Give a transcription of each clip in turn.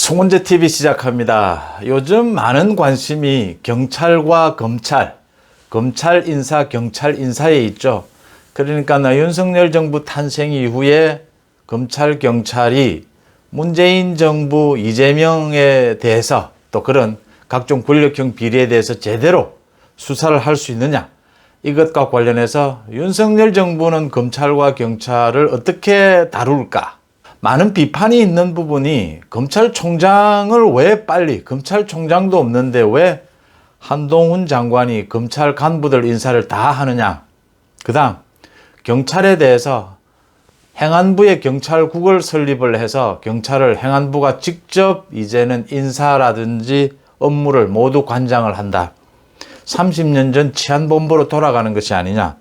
송은재 TV 시작합니다. 요즘 많은 관심이 경찰과 검찰 인사, 경찰 인사에 있죠. 그러니까 윤석열 정부 탄생 이후에 검찰, 경찰이 문재인 정부 이재명에 대해서 또 그런 각종 권력형 비리에 대해서 제대로 수사를 할 수 있느냐. 이것과 관련해서 윤석열 정부는 검찰과 경찰을 어떻게 다룰까? 많은 비판이 있는 부분이 검찰총장을 왜 빨리, 검찰총장도 없는데 왜 한동훈 장관이 검찰 간부들 인사를 다 하느냐. 그 다음 경찰에 대해서 행안부에 경찰국을 설립을 해서 경찰을 행안부가 직접 이제는 인사라든지 업무를 모두 관장을 한다. 30년 전 치안본부로 돌아가는 것이 아니냐.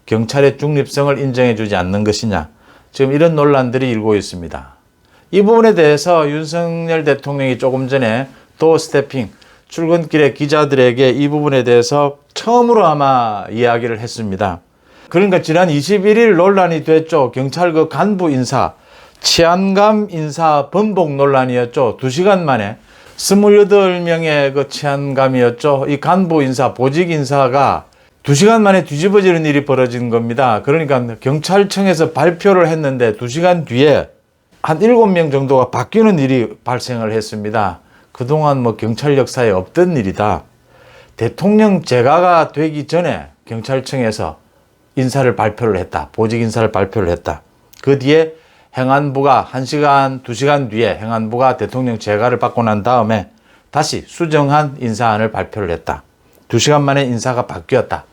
경찰의 중립성을 인정해 주지 않는 것이냐. 지금 이런 논란들이 일고 있습니다. 이 부분에 대해서 윤석열 대통령이 조금 전에 도어 스태핑 출근길에 기자들에게 이 부분에 대해서 처음으로 아마 이야기를 했습니다. 그러니까 지난 21일 논란이 됐죠. 경찰 그 간부 인사, 치안감 인사 번복 논란이었죠. 2시간 만에 28명의 그 치안감이었죠. 이 간부 인사, 보직 인사가 2시간 만에 뒤집어지는 일이 벌어진 겁니다. 그러니까 경찰청에서 발표를 했는데 2시간 뒤에 한 7명 정도가 바뀌는 일이 발생을 했습니다. 그동안 경찰 역사에 없던 일이다. 대통령 재가가 되기 전에 경찰청에서 인사를 발표를 했다. 보직 인사를 발표를 했다. 그 뒤에 행안부가 1시간, 2시간 뒤에 행안부가 대통령 재가를 받고 난 다음에 다시 수정한 인사안을 발표를 했다. 2시간 만에 인사가 바뀌었다.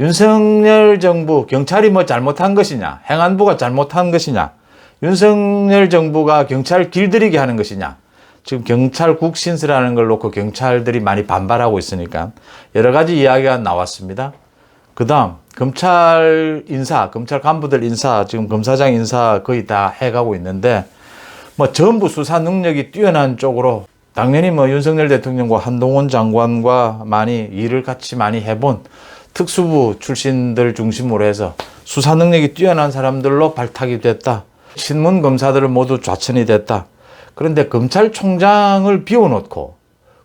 윤석열 정부, 경찰이 잘못한 것이냐, 행안부가 잘못한 것이냐, 윤석열 정부가 경찰 길들이게 하는 것이냐, 지금 경찰국 신설하는 걸 놓고 경찰들이 많이 반발하고 있으니까 여러 가지 이야기가 나왔습니다. 그 다음 검찰 인사, 검찰 간부들 인사, 지금 검사장 인사 거의 다 해가고 있는데 전부 수사 능력이 뛰어난 쪽으로 당연히 윤석열 대통령과 한동훈 장관과 많이 일을 같이 많이 해본 특수부 출신들 중심으로 해서 수사 능력이 뛰어난 사람들로 발탁이 됐다. 신문 검사들은 모두 좌천이 됐다. 그런데 검찰총장을 비워놓고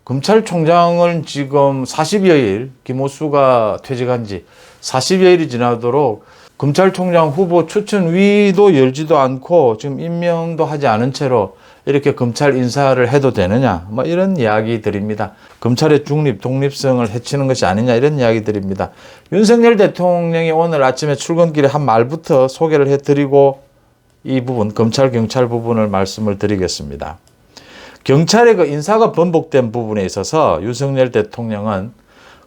검찰총장은 지금 40여일, 김호수가 퇴직한 지 40여일이 지나도록 검찰총장 후보 추천위도 열지도 않고 지금 임명도 하지 않은 채로 이렇게 검찰 인사를 해도 되느냐, 이런 이야기들입니다. 검찰의 중립, 독립성을 해치는 것이 아니냐, 이런 이야기들입니다. 윤석열 대통령이 오늘 아침에 출근길에 한 말부터 소개를 해드리고 이 부분, 검찰, 경찰 부분을 말씀을 드리겠습니다. 경찰의 그 인사가 번복된 부분에 있어서 윤석열 대통령은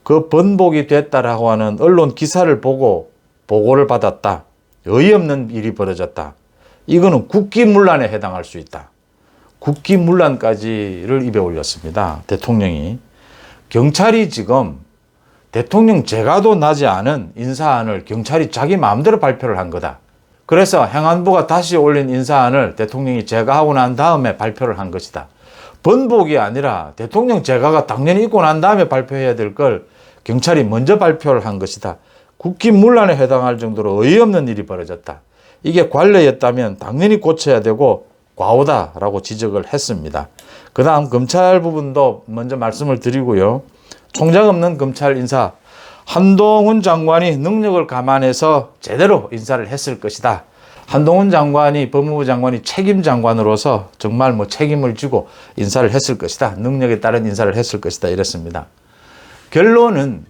그 번복이 됐다라고 하는 언론 기사를 보고 보고를 받았다. 어이없는 일이 벌어졌다. 이거는 국기문란에 해당할 수 있다. 국기문란까지를 입에 올렸습니다. 대통령이. 경찰이 지금 대통령 재가도 나지 않은 인사안을 경찰이 자기 마음대로 발표를 한 거다. 그래서 행안부가 다시 올린 인사안을 대통령이 재가하고 난 다음에 발표를 한 것이다. 번복이 아니라 대통령 재가가 당연히 있고 난 다음에 발표해야 될 걸 경찰이 먼저 발표를 한 것이다. 국기문란에 해당할 정도로 어이없는 일이 벌어졌다. 이게 관례였다면 당연히 고쳐야 되고 과오다라고 지적을 했습니다. 그 다음 검찰 부분도 먼저 말씀을 드리고요. 총장 없는 검찰 인사, 한동훈 장관이 능력을 감안해서 제대로 인사를 했을 것이다. 한동훈 장관이, 법무부 장관이 책임 장관으로서 정말 책임을 지고 인사를 했을 것이다. 능력에 따른 인사를 했을 것이다. 이랬습니다. 결론은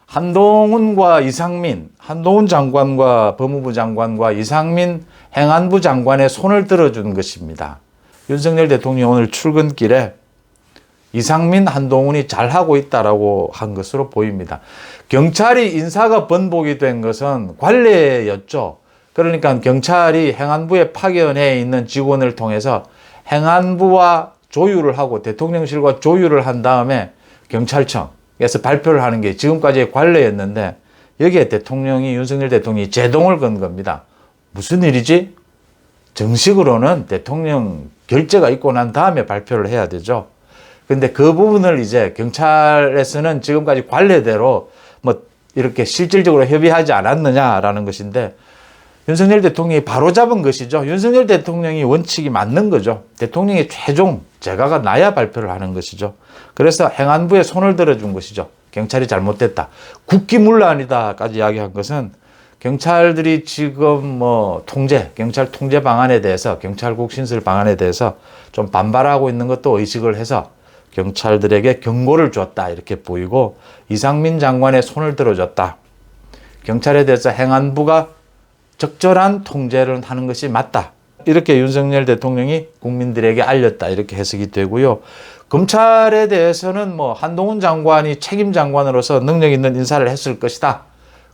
한동훈과 이상민, 한동훈 장관과 법무부 장관과 이상민 행안부 장관의 손을 들어준 것입니다. 윤석열 대통령이 오늘 출근길에 이상민, 한동훈이 잘하고 있다라고 한 것으로 보입니다. 경찰이 인사가 번복이 된 것은 관례였죠. 그러니까 경찰이 행안부에 파견해 있는 직원을 통해서 행안부와 조율을 하고 대통령실과 조율을 한 다음에 경찰청에서 발표를 하는 게 지금까지의 관례였는데 여기에 윤석열 대통령이 제동을 건 겁니다. 무슨 일이지? 정식으로는 대통령 결재가 있고 난 다음에 발표를 해야 되죠. 근데 그 부분을 이제 경찰에서는 지금까지 관례대로 이렇게 실질적으로 협의하지 않았느냐라는 것인데 윤석열 대통령이 바로잡은 것이죠. 윤석열 대통령이 원칙이 맞는 거죠. 대통령이 최종 재가가 나야 발표를 하는 것이죠. 그래서 행안부에 손을 들어준 것이죠. 경찰이 잘못됐다. 국기문란이다까지 이야기한 것은 경찰들이 지금 경찰 통제 방안에 대해서, 경찰국 신설 방안에 대해서 좀 반발하고 있는 것도 의식을 해서 경찰들에게 경고를 줬다. 이렇게 보이고, 이상민 장관의 손을 들어줬다. 경찰에 대해서 행안부가 적절한 통제를 하는 것이 맞다. 이렇게 윤석열 대통령이 국민들에게 알렸다. 이렇게 해석이 되고요. 검찰에 대해서는 한동훈 장관이 책임 장관으로서 능력 있는 인사를 했을 것이다.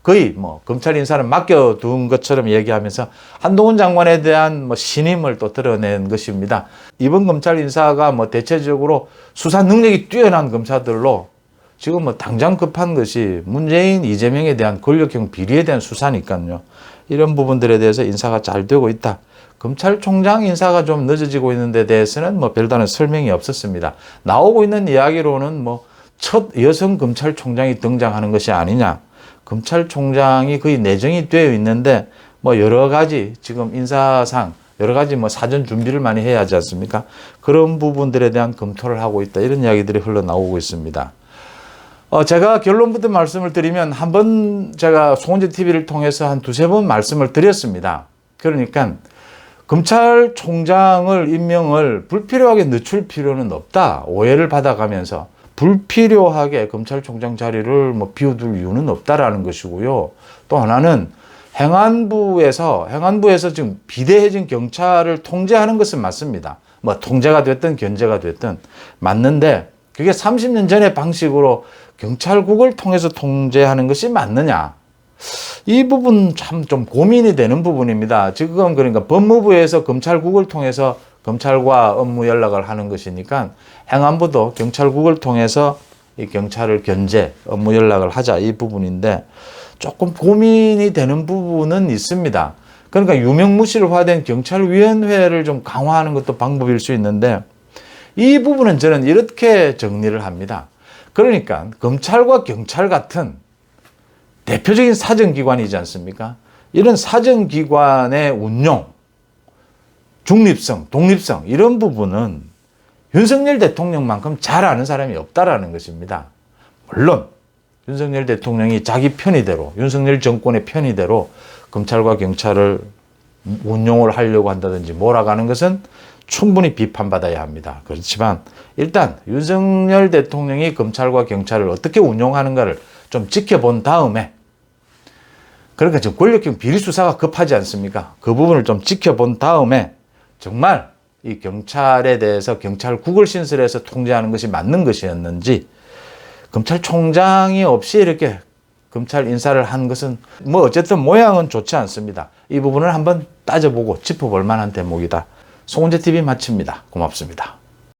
거의 검찰 인사를 맡겨둔 것처럼 얘기하면서 한동훈 장관에 대한 신임을 또 드러낸 것입니다. 이번 검찰 인사가 대체적으로 수사 능력이 뛰어난 검사들로 지금 당장 급한 것이 문재인, 이재명에 대한 권력형 비리에 대한 수사니까요. 이런 부분들에 대해서 인사가 잘 되고 있다. 검찰총장 인사가 좀 늦어지고 있는 데 대해서는 별다른 설명이 없었습니다. 나오고 있는 이야기로는 첫 여성 검찰총장이 등장하는 것이 아니냐. 검찰총장이 거의 내정이 되어 있는데 여러 가지 지금 인사상 여러 가지 사전 준비를 많이 해야 하지 않습니까? 그런 부분들에 대한 검토를 하고 있다. 이런 이야기들이 흘러나오고 있습니다. 제가 결론부터 말씀을 드리면 한번 제가 송원재 TV를 통해서 한 두세 번 말씀을 드렸습니다. 그러니까 검찰총장을 임명을 불필요하게 늦출 필요는 없다. 오해를 받아가면서 불필요하게 검찰총장 자리를 비워둘 이유는 없다라는 것이고요. 또 하나는 행안부에서 지금 비대해진 경찰을 통제하는 것은 맞습니다. 통제가 됐든 견제가 됐든 맞는데 그게 30년 전의 방식으로 경찰국을 통해서 통제하는 것이 맞느냐. 이 부분 참 좀 고민이 되는 부분입니다. 지금 그러니까 법무부에서 검찰국을 통해서 검찰과 업무 연락을 하는 것이니까 행안부도 경찰국을 통해서 이 경찰을 견제, 업무 연락을 하자 이 부분인데 조금 고민이 되는 부분은 있습니다. 그러니까 유명무실화된 경찰위원회를 좀 강화하는 것도 방법일 수 있는데 이 부분은 저는 이렇게 정리를 합니다. 그러니까 검찰과 경찰 같은 대표적인 사정기관이지 않습니까? 이런 사정기관의 운용, 중립성, 독립성 이런 부분은 윤석열 대통령만큼 잘 아는 사람이 없다라는 것입니다. 물론 윤석열 대통령이 자기 편의대로 윤석열 정권의 편의대로 검찰과 경찰을 운용을 하려고 한다든지 몰아가는 것은 충분히 비판받아야 합니다. 그렇지만 일단 윤석열 대통령이 검찰과 경찰을 어떻게 운용하는가를 좀 지켜본 다음에 그러니까 지금 권력형 비리 수사가 급하지 않습니까? 그 부분을 좀 지켜본 다음에 정말 이 경찰에 대해서 경찰국을 신설해서 통제하는 것이 맞는 것이었는지 검찰총장이 없이 이렇게 검찰 인사를 한 것은 어쨌든 모양은 좋지 않습니다. 이 부분을 한번 따져보고 짚어볼 만한 대목이다. 송원재 TV 마칩니다. 고맙습니다.